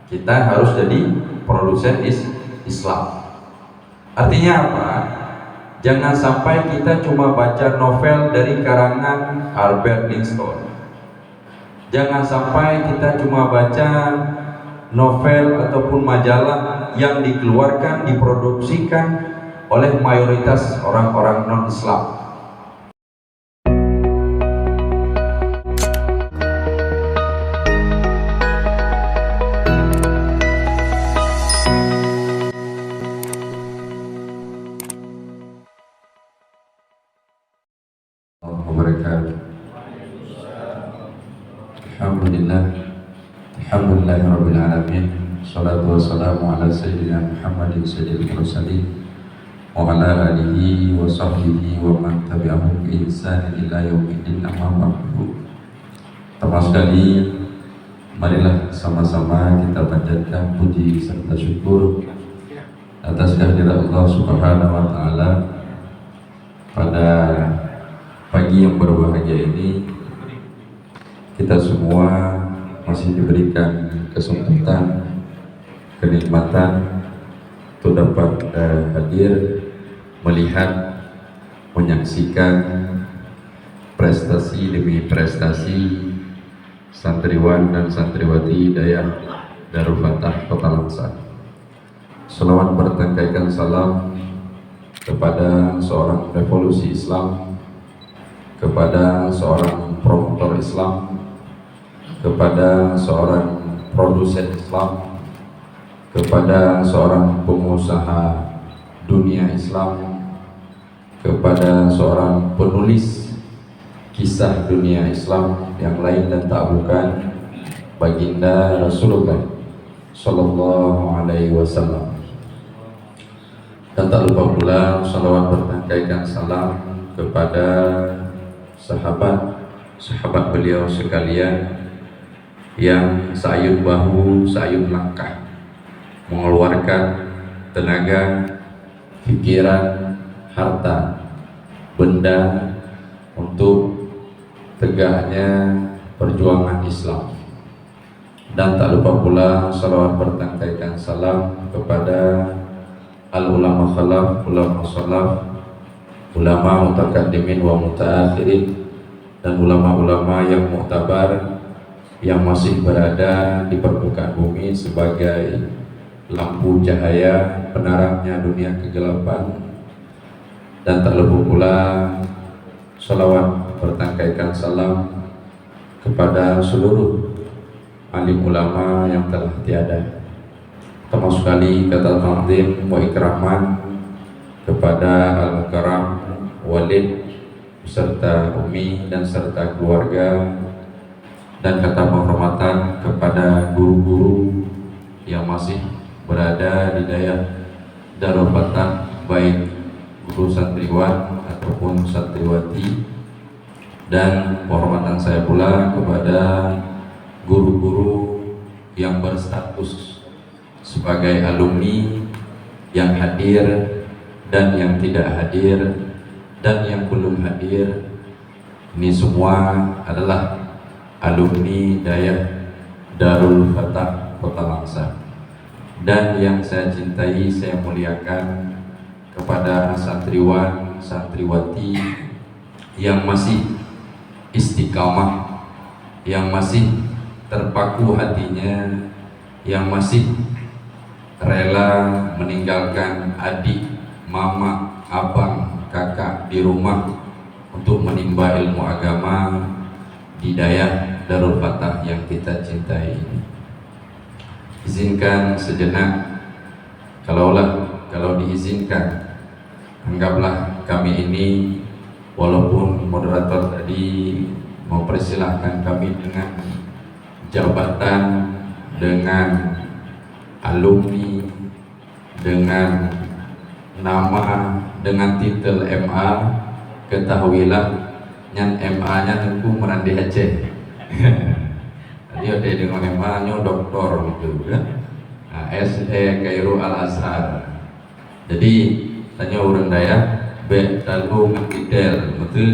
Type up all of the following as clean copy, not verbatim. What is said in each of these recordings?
Kita harus jadi produsen Islam. Artinya apa? Jangan sampai kita cuma baca novel dari karangan Albert Einstein. Jangan sampai kita cuma baca novel ataupun majalah yang dikeluarkan, diproduksikan oleh mayoritas orang-orang non-Islam. Alhamdulillahirabbil alamin. Shalatu wassalamu ala sayyidina Muhammadin sayyidil mursalin wa ala alihi wa sahbihi wa man tabi'ahum bi ihsan ila yaumiddin. Amma ba'du. Pertama sekali, marilah sama-sama kita panjatkan puji serta syukur atas kehadirat Allah Subhanahu wa taala pada pagi yang berbahagia ini. Kita semua masih diberikan kesempatan, kenikmatan untuk dapat hadir, melihat, menyaksikan prestasi demi prestasi santriwan dan santriwati Hidayah Darul Fatah Kota Langsa. Selawat bertangkaikan salam kepada seorang revolusi Islam, kepada seorang promotor Islam, kepada seorang produsen Islam, kepada seorang pengusaha dunia Islam, kepada seorang penulis kisah dunia Islam yang lain dan tak bukan baginda Rasulullah Sallallahu Alaihi Wasallam. Dan tak lupa pula salawat bertangkaikan salam kepada sahabat beliau sekalian yang seayun bahu, seayun langkah mengeluarkan tenaga, pikiran, harta, benda untuk tegaknya perjuangan Islam. Dan tak lupa pula salawat bertangkaikan salam kepada al-ulama khalaf, ulama salaf, ulama mutaqaddimin wa mutaakhirin, dan ulama-ulama yang muktabar yang masih berada di permukaan bumi sebagai lampu cahaya penerangnya dunia kegelapan. Dan tak lupa pula salawat bertangkaikan salam kepada seluruh alim ulama yang telah tiada, termasuk sekali kata ta'zim wa ikraman kepada al-mukarram Walid beserta Umi dan serta keluarga, dan kata penghormatan kepada guru-guru yang masih berada di daerah Darul Fatah, baik guru santriwan ataupun santriwati. Dan penghormatan saya pula kepada guru-guru yang berstatus sebagai alumni yang hadir dan yang tidak hadir dan yang belum hadir. Ini semua adalah alumni Hidayah Darul Fatah Kota Langsa. Dan yang saya cintai, saya muliakan kepada santriwan, santriwati yang masih istiqamah, yang masih terpaku hatinya, yang masih rela meninggalkan adik, mama, abang, kakak di rumah untuk menimba ilmu agama di Hidayah Darul Fatah yang kita cintai ini. Izinkan sejenak, kalau diizinkan, anggaplah kami ini, walaupun moderator tadi mempersilahkan kami dengan jabatan, dengan alumni, dengan nama, dengan titel MA, ketahuilah nyan MA nya tentu merandi Aceh. Tadi ada dengan MA nya doktor gitu kan. Nah, SE Kairo Al Azhar. Jadi tanya orang daya be talu ngidel betul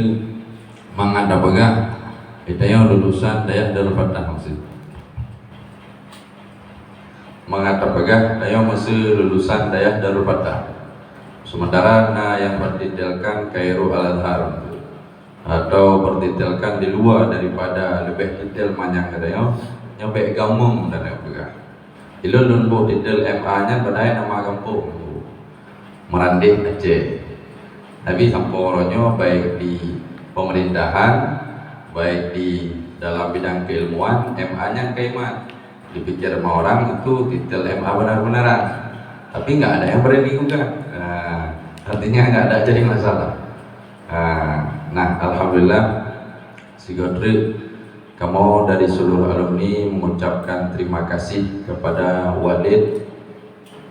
mangada baga itanya lulusan daya Darul Fatah maksud. mengatakan ayo masih lulusan dayah Darul Fatah. Sementara yang berdetailkan Kairo Al-Azhar atau berdetailkan di luar daripada lebih detail manyang katanya nyampe gampang dan apa ilo lumpuh detail MA nya badai nama kampung Merandih Aceh. Tapi samporonyo baik di pemerintahan baik di dalam bidang keilmuan MA nya kaimat dipikir sama orang itu detail MA benar-benaran, tapi nggak ada yang berani juga. Artinya nggak ada jadi masalah. Nah, alhamdulillah si Godri, kamu dari seluruh alumni mengucapkan terima kasih kepada Walid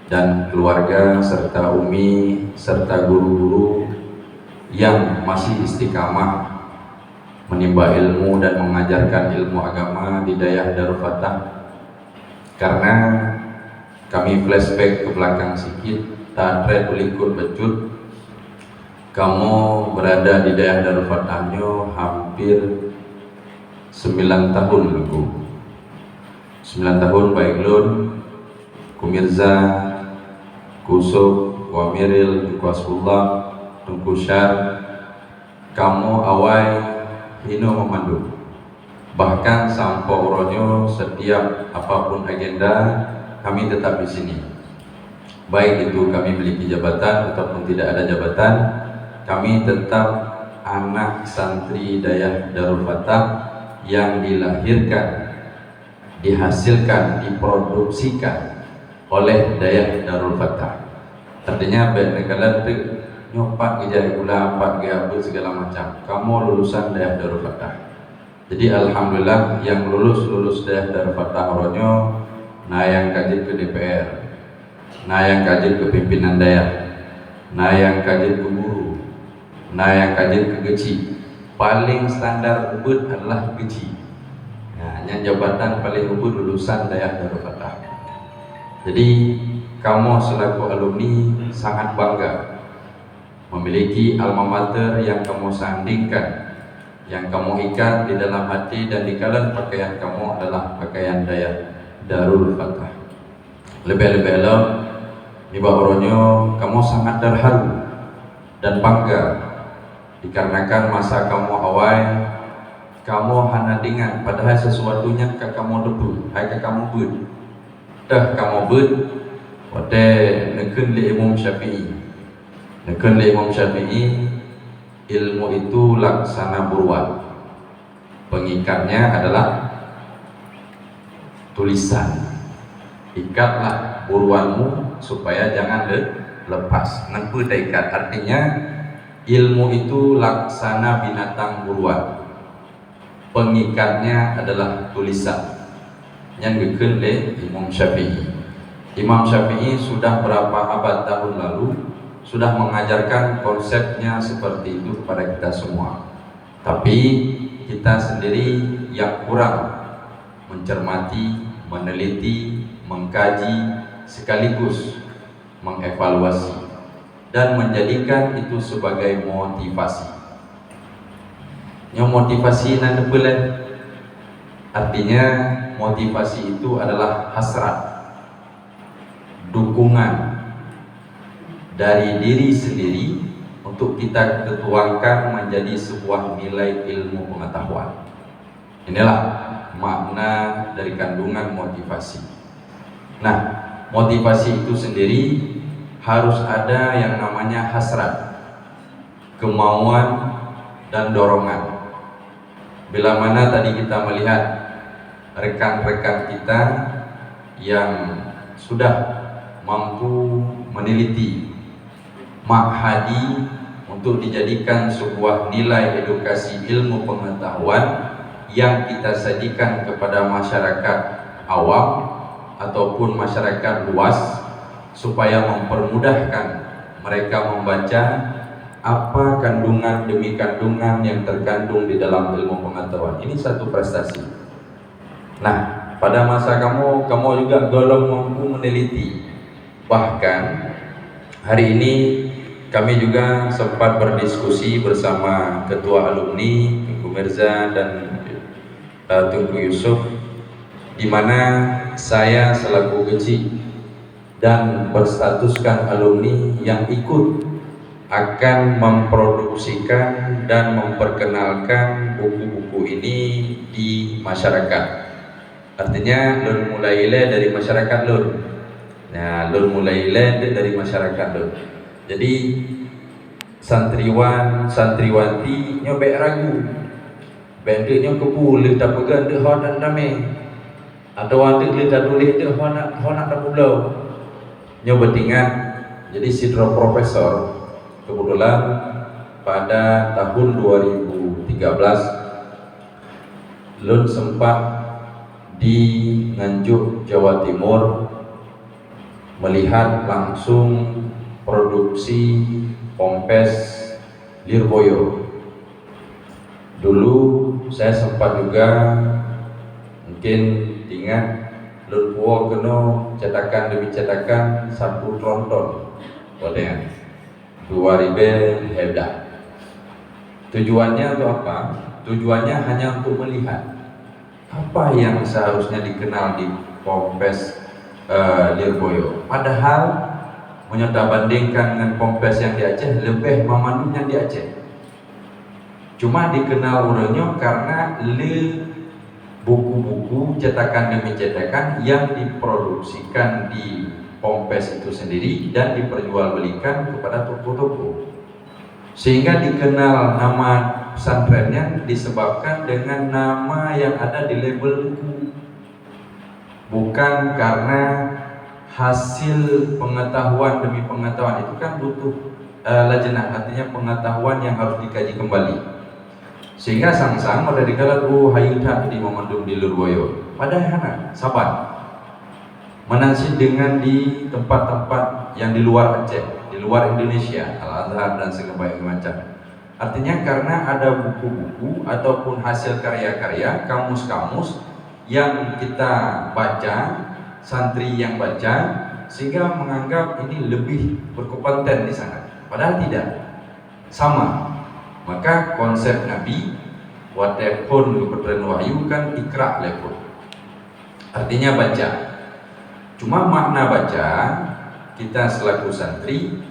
dan keluarga serta Umi serta guru-guru yang masih istiqamah menimba ilmu dan mengajarkan ilmu agama di dayah Darul Fatah. Karena kami flashback ke belakang sedikit, tak berikut becut kamu berada di dayah Darul Fatahnya hampir 9 tahun lagu. 9 tahun baik Lun, Kumirza, Kusuk, Wamiril, Kuasullah, Tungkusyar, kamu awal hino memandu. Bahkan sampai uronyo setiap apapun agenda kami tetap di sini. Baik itu kami memiliki jabatan ataupun tidak ada jabatan, kami tetap anak santri dayah Darul Fatah yang dilahirkan, dihasilkan, diproduksikan oleh dayah Darul Fatah. Artinya negara itu nyopak gejala gula, empat gaya segala macam. Kamu lulusan dayah Darul Fatah. Jadi alhamdulillah yang lulus dayah Darul Fatah oronyo, nah yang kaji ke DPR, nah yang kaji ke pimpinan dayah, nah yang kaji ke guru, nah yang kaji ke geci. Paling standar ubud adalah geci. Nah, yang jabatan paling ubud lulusan dayah Darul Fatah. Jadi kamu selaku alumni sangat bangga memiliki alma mater yang kamu sandingkan, yang kamu ikat di dalam hati, dan di kalan pakaian kamu adalah pakaian dayah Darul Fatah. Lebih-lebih di bawahnya kamu sangat terharu dan bangga dikarenakan masa kamu awal kamu hanya dengan padahal sesuatunya ke kamu debu, hai ke kamu bud, kamu bud, wate nekun li Imam Syafi'i, nekun li Imam Syafi'i, ilmu itu laksana buruan, pengikatnya adalah tulisan. Ikatlah buruanmu supaya jangan lepas. Nampu ikat artinya ilmu itu laksana binatang buruan, pengikatnya adalah tulisan. Yang dikun oleh Imam Syafi'i. Imam Syafi'i sudah berapa abad tahun lalu sudah mengajarkan konsepnya seperti itu kepada kita semua. Tapi kita sendiri yang kurang mencermati, meneliti, mengkaji, sekaligus mengevaluasi dan menjadikan itu sebagai motivasi. Yang motivasi nanti boleh, artinya motivasi itu adalah hasrat, dukungan dari diri sendiri untuk kita ketuangkan menjadi sebuah nilai ilmu pengetahuan. Inilah makna dari kandungan motivasi. Nah, motivasi itu sendiri harus ada yang namanya hasrat, kemauan, dan dorongan. Bila mana tadi kita melihat rekan-rekan kita yang sudah mampu meneliti Ma'hadi untuk dijadikan sebuah nilai edukasi ilmu pengetahuan yang kita sajikan kepada masyarakat awam ataupun masyarakat luas, supaya mempermudahkan mereka membaca apa kandungan demi kandungan yang terkandung di dalam ilmu pengetahuan. Ini satu prestasi. Nah, pada masa kamu juga golong mampu meneliti. Bahkan hari ini kami juga sempat berdiskusi bersama Ketua Alumni Tengku Mirza dan Tengku Yusuf, di mana saya selaku kecil dan berstatuskan alumni yang ikut akan memproduksikan dan memperkenalkan buku-buku ini di masyarakat. Artinya lun mulai dari masyarakat lun. Nah, lun mulai dari masyarakat lun. Jadi santriwan, santriwati nyobek ragu. Bendeknya kepulih tak pegang dek honak name. Atau ada kita tulis dek honak tak pulau. Nyoba ingat. Jadi sidro profesor kebetulan pada tahun 2013 lun sempat di Nganjuk, Jawa Timur melihat langsung produksi Pompes Lirboyo. Dulu saya sempat juga mungkin ingat lun puo kena cetakan demi cetakan satu tronton boleh 2000 hebda. Tujuannya untuk apa? Tujuannya hanya untuk melihat apa yang seharusnya dikenal di Pompes Lirboyo. Padahal menyata bandingkan dengan Pompes yang di Aceh, lebih memandu yang di Aceh. Cuma dikenal orangnya karena buku-buku cetakan demi cetakan yang diproduksikan di Pompes itu sendiri dan diperjualbelikan kepada toko-toko, sehingga dikenal nama pesantrennya disebabkan dengan nama yang ada di label buku, bukan karena hasil pengetahuan demi pengetahuan. Itu kan butuh lajnah, artinya pengetahuan yang harus dikaji kembali, sehingga sang-sang pada dikala hayuta di memandung di Lirboyo padahal sabar menansid dengan di tempat-tempat yang di luar Aceh, di luar Indonesia, Al-Azhar dan segala macam. Artinya karena ada buku-buku ataupun hasil karya-karya, kamus-kamus yang kita baca, santri yang baca, sehingga menganggap ini lebih berkompeten di sana. Padahal tidak, sama. Maka konsep Nabi watepun kebetulan wahyu kan ikra lepun, artinya baca. Cuma makna baca kita selaku santri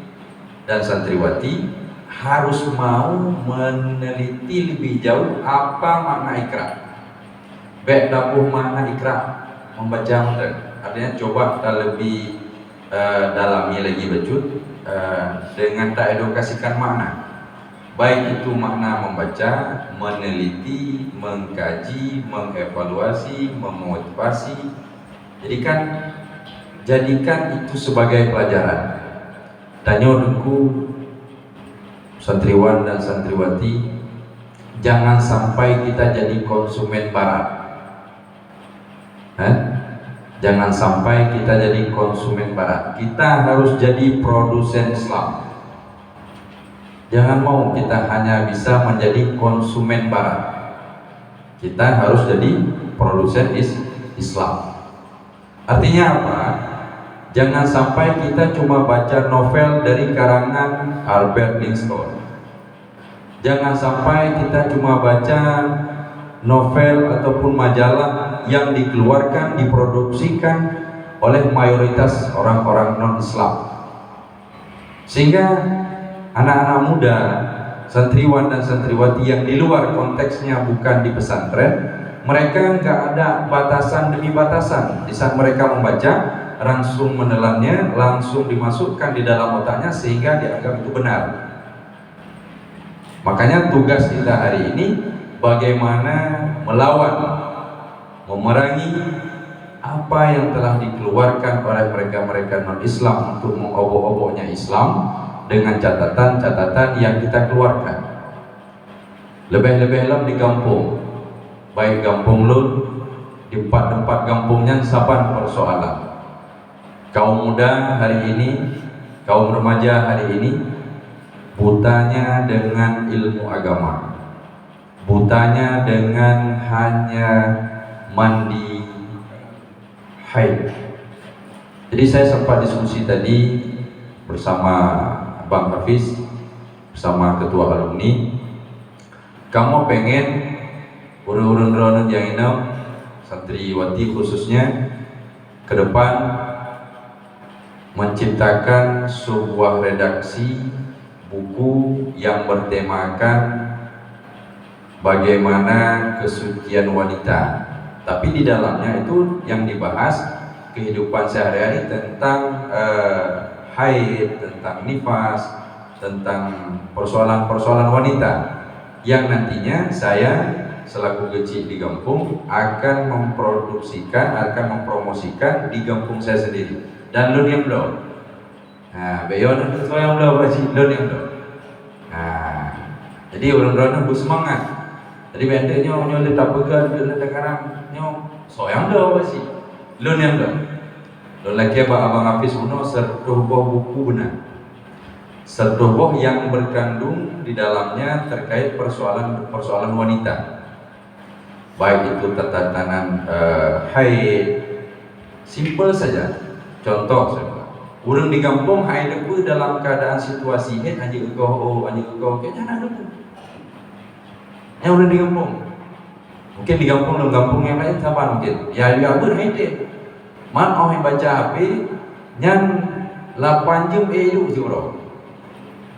dan santriwati harus mau meneliti lebih jauh apa makna ikra. Baik dapuh makna ikra membaca artinya coba kita lebih dalami lagi becut dengan tak edukasikan makna. Baik itu makna membaca, meneliti, mengkaji, mengevaluasi, memotivasi. Jadikan itu sebagai pelajaran. Tanya dengku santriwan dan santriwati, jangan sampai kita jadi konsumen barat. Jangan sampai kita jadi konsumen barat. Kita harus jadi produsen Islam. Jangan mau kita hanya bisa menjadi konsumen barat. Kita harus jadi produsen Islam. Artinya apa? Jangan sampai kita cuma baca novel dari karangan Albert Einstein. Jangan sampai kita cuma baca novel ataupun majalah yang dikeluarkan, diproduksikan oleh mayoritas orang-orang non-Islam, sehingga anak-anak muda, santriwan dan santriwati yang di luar konteksnya bukan di pesantren, mereka nggak ada batasan demi batasan. Di saat mereka membaca, langsung menelannya, langsung dimasukkan di dalam otaknya sehingga dianggap itu benar. Makanya tugas kita hari ini bagaimana melawan, memerangi apa yang telah dikeluarkan oleh mereka-mereka non-Islam untuk mengobok-oboknya Islam dengan catatan-catatan yang kita keluarkan. Lebih-lebih di kampung, baik kampung lun, di tempat-tempat kampungnya saban persoalan. Kaum muda hari ini, kaum remaja hari ini butanya dengan ilmu agama, butanya dengan hanya mandi haid. Jadi saya sempat diskusi tadi bersama Bang Hafiz, bersama ketua alumni. Kamu pengen urun-urun yang ini santriwati khususnya ke depan menciptakan sebuah redaksi buku yang bertemakan bagaimana kesucian wanita, tapi di dalamnya itu yang dibahas kehidupan sehari-hari tentang haid, tentang nifas, tentang persoalan-persoalan wanita yang nantinya saya selaku kecil di kampung akan mempromosikan di kampung saya sendiri. Dan lo yang belum, nah, beyon itu yang belum masih lo yang belum. Nah, jadi orang-orang bersemangat. Jadi bentenya nyo letak pegang letak sekarang nyo soyang dah masih lo yang belum. Lo lagi abang Hafiz Uno sertuh buku benar. Sertuh yang berkandung di dalamnya terkait persoalan wanita. Baik itu tatanan haid, simple saja. Contoh saya, orang di kampung haid itu dalam keadaan situasi haid anjing engkau kayaknya nak dulu. Yang orang di kampung, mungkin di kampung yang lain siapa mungkin? Ya dia pun haid. Man orang yang baca HP, yang 8 jam dulu sih bro.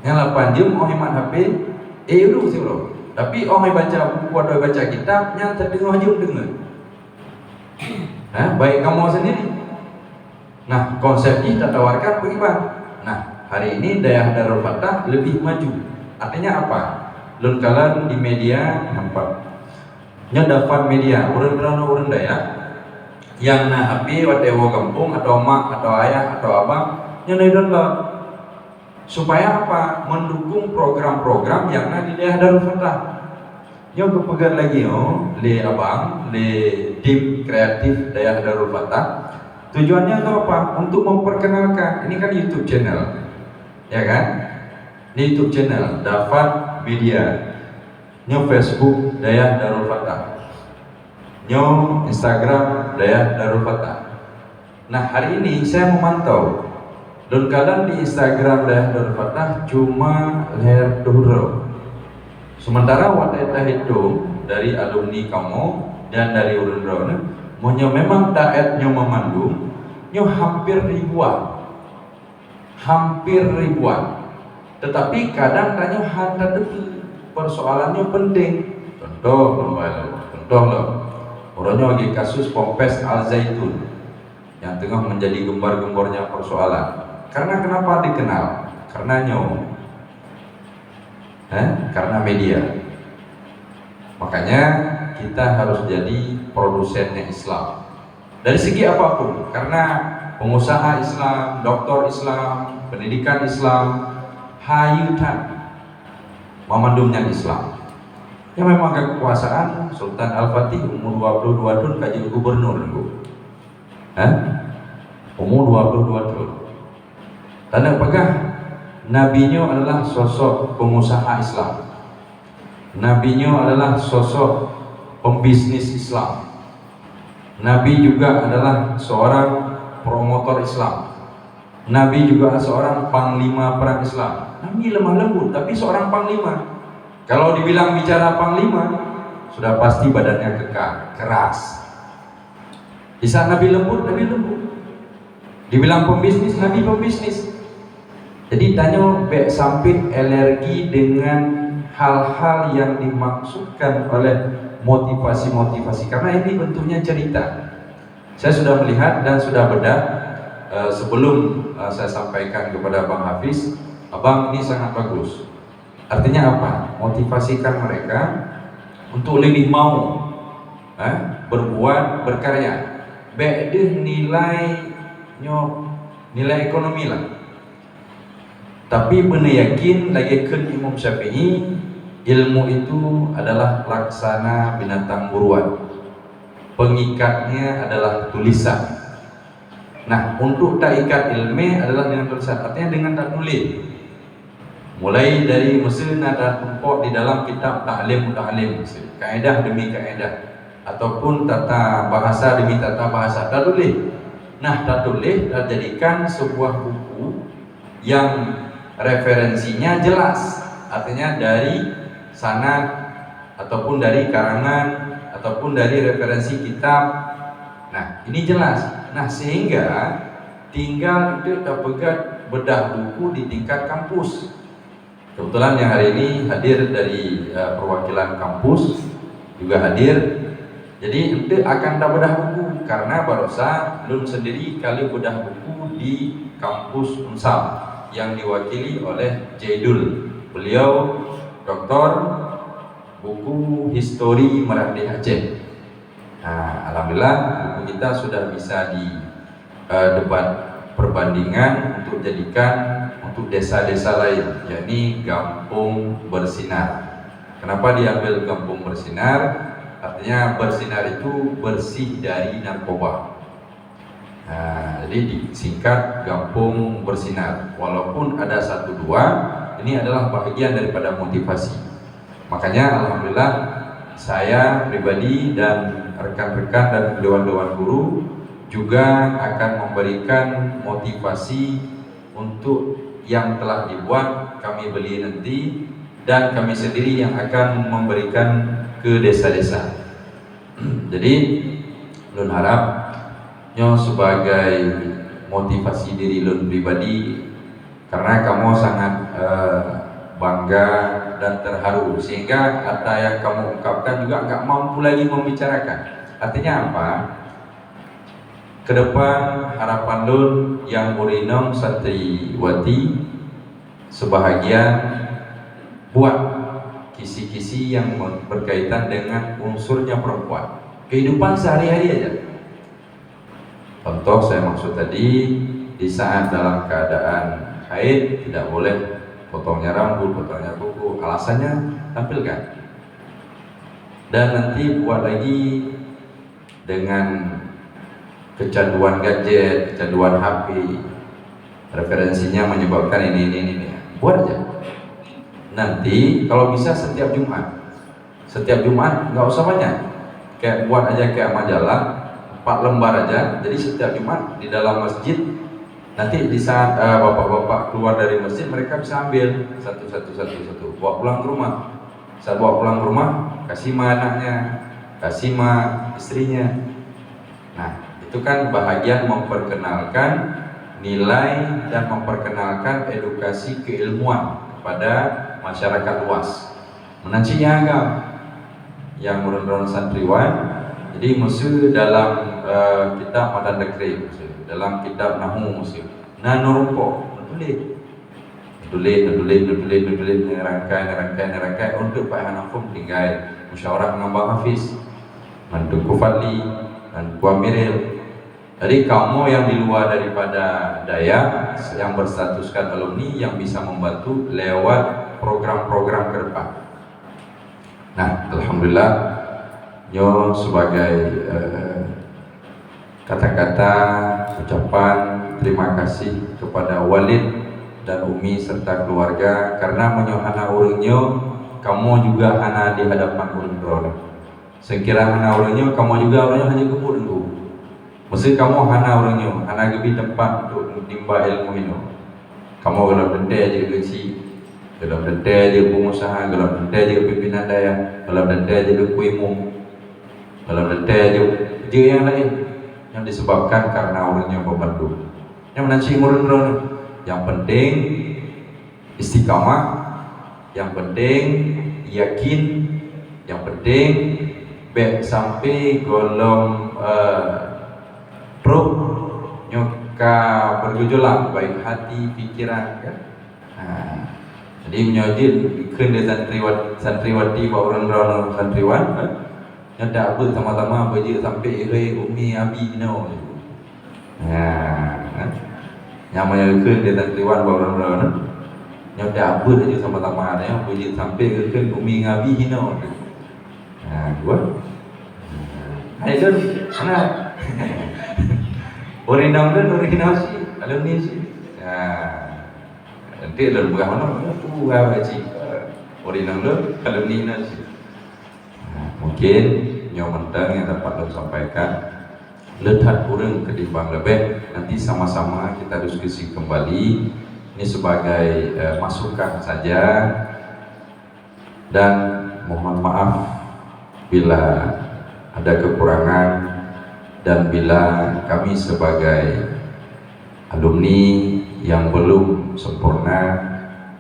Yang 8 jam orang yang HP, dulu sih bro. Tapi orang yang baca buku atau baca kitab, yang terdengar jam dengar. Baik kamu sendiri. Nah, konsep ini kita tawarkan bagaimana? Nah, hari ini Dayah Darul Fatah lebih maju. Artinya apa? Lunkalan di media nampak. Dapat media orang Dayah yang HP watewo kampung atau mak atau ayah atau abang yang download supaya apa? Mendukung program-program yang ada di Dayah Darul Fatah. Yang kepegang lagi le abang, le tim kreatif Dayah Darul Fatah. Tujuannya itu apa? Untuk memperkenalkan. Ini kan YouTube channel, ya kan? Ini YouTube channel, dapat media. Nyo Facebook Dayah Darul Fatah. Nyo Instagram Dayah Darul Fatah. Nah hari ini saya memantau. Dan kadang di Instagram Dayah Darul Fatah cuma leher duro. Sementara wanita itu dari alumni kamu dan dari urun-urun, monyo memang daetnya memandung. Hampir ribuan, tetapi kadang tanya hanta itu persoalannya penting. Contoh loh, orangnya lagi kasus Pompes Al Zaitun yang tengah menjadi gembar-gembornya persoalan. Karena kenapa dikenal? Karena media. Makanya kita harus jadi produsennya Islam. Dari segi apapun, karena pengusaha Islam, doktor Islam, pendidikan Islam, hayutan memandumnya Islam. Yang memang kekuasaan Sultan Al-Fatih umur 22 tahun kaji gubernur umur 22 tahun. Tanda pegah nabinya adalah sosok pengusaha Islam. Nabinya adalah sosok pembisnis Islam. Nabi juga adalah seorang promotor Islam. Nabi juga seorang panglima perang Islam. Nabi lemah lembut, tapi seorang panglima. Kalau dibilang bicara panglima, sudah pasti badannya kekar, keras. Di saat Nabi lembut, Nabi lembut. Dibilang pembisnis, Nabi pembisnis. Jadi tanya sampai alergi dengan hal-hal yang dimaksudkan oleh motivasi, karena ini bentuknya cerita. Saya sudah melihat dan sudah bedah sebelum saya sampaikan kepada Bang Hafiz. Abang ini sangat bagus. Artinya apa? Motivasikan mereka untuk lebih mau berbuat, berkarya. Bedeh nilai ekonomi lah. Tapi benar yakin lagi ke Imam Syafi'i, ilmu itu adalah laksana binatang buruan. Pengikatnya adalah tulisan. Nah, untuk tak ikat ilmu adalah dengan tulisan, artinya dengan tak tulis. Mulai dari Mesir ada tumpuk di dalam kitab Ta'lim Mesir, kaedah demi kaedah, ataupun tata bahasa demi tata bahasa, tak tulis. Nah, tak tulis tak jadikan sebuah buku yang referensinya jelas, artinya dari sanad ataupun dari karangan ataupun dari referensi kitab. Nah, ini jelas. Nah, sehingga tinggal itu dapat bedah buku di tingkat kampus. Kebetulan yang hari ini hadir dari perwakilan kampus juga hadir. Jadi itu akan bedah buku karena barusan Lun sendiri kali bedah buku di kampus Unsam yang diwakili oleh Jaidul. Beliau doktor buku histori Meranti Aceh. Nah, alhamdulillah buku kita sudah bisa di debat perbandingan untuk jadikan untuk desa-desa lain, yakni Kampung Bersinar. Kenapa diambil Kampung Bersinar? Artinya bersinar itu bersih dari narkoba. Nah, jadi disingkat Kampung Bersinar. Walaupun ada 1-2, ini adalah bagian daripada motivasi. Makanya alhamdulillah saya pribadi dan rekan-rekan dan dewan-dewan guru juga akan memberikan motivasi untuk yang telah dibuat kami beli nanti, dan kami sendiri yang akan memberikan ke desa-desa. Jadi Lun harap nyo sebagai motivasi diri Lun pribadi, karena kamu sangat bangga dan terharu sehingga kata yang kamu ungkapkan juga nggak mampu lagi membicarakan. Artinya apa? Kedepan harapan Lun yang urinong santriwati sebahagian buat kisi-kisi yang berkaitan dengan unsurnya perempuan, kehidupan sehari-hari aja. Contoh saya maksud tadi, di saat dalam keadaan haid tidak boleh potongnya rambut, potongnya kuku, alasannya tampilkan. Dan nanti buat lagi dengan kecanduan gadget, kecanduan HP, referensinya menyebabkan ini. Buat aja. Nanti kalau bisa setiap Jumat nggak usah banyak, kayak buat aja kayak majalah 4 lembar aja. Jadi setiap Jumat di dalam masjid, nanti di saat bapak-bapak keluar dari masjid, mereka bisa ambil satu, bawa pulang ke rumah. Saat bawa pulang ke rumah, kasih ma anaknya, kasih ma istrinya. Nah, itu kan bahagian memperkenalkan nilai dan memperkenalkan edukasi keilmuan kepada masyarakat luas. Menancinya agam yang menurut santriwan. Jadi musuh dalam kitab Madan Dekri, dalam kitab Nahu musuh nanurupo nulis ngerangkai untuk Pak Hanafum tinggal musyawarah mengambang Hafiz Mantuku Fadli dan Kuamiril. Jadi kamu yang di luar daripada daya yang berstatuskan alumni yang bisa membantu lewat program-program ke depan. Nah, alhamdulillah nyo sebagai kata-kata ucapan terima kasih kepada Walid dan Umi serta keluarga, karena menyohana urungnya kamu juga hana di hadapan urung drone. Sekira hana urungnya kamu juga urungnya hanya kubur dulu. Mesti kamu hana urungnya, hana gebi tempat untuk menimba ilmu ini. Kamu kalau benda aja gengsi, kalau benda aja pengusaha, kalau benda aja pimpinan daya, kalau benda aja kuimu, kalau benda aja yang lain yang disebabkan karena orangnya membantu. Yang menanci urun-urun, yang penting istiqamah, yang penting yakin, yang penting sampai golong nyoka bergejolak baik hati pikiran kan. Nah, jadi menyojid kena santriwati orang-orang santriwan nyata apa sama-sama berjaya sampai umi abi no. Nah, yang menyokong dia santriwan orang-orang nyata apa saja sama-sama ada yang berjaya sampai ke umi abi no. Nah, gua ayo sana Original sih, alumni sih. Nah, nanti lalu bukan mana tu gaji original alumni sih. Nah, mungkin nyamentang yang dapat saya sampaikan letak kurang ketimbang lebih. Nanti sama-sama kita diskusi kembali. Ini sebagai masukan saja, dan mohon maaf bila ada kekurangan Dan bila kami sebagai alumni yang belum sempurna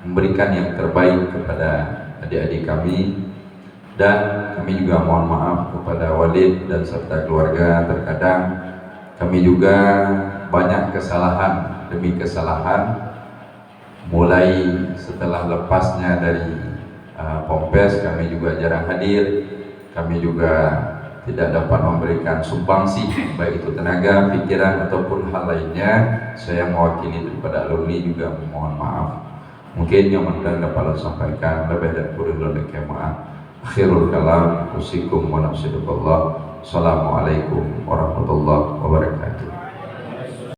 memberikan yang terbaik kepada adik-adik kami, dan kami juga mohon maaf kepada walid dan serta keluarga. Terkadang kami juga banyak kesalahan demi kesalahan, mulai setelah lepasnya dari Pompes kami juga jarang hadir, kami juga tidak dapat memberikan sumbangsi baik itu tenaga, pikiran ataupun hal lainnya. Saya mewakili daripada alumni juga mohon maaf. Mungkin yang mudah dapat sampaikan, lebih dan kurang dari maaf. Akhirul kalam, usikum wa nafsidukallah. Assalamualaikum warahmatullahi wabarakatuh.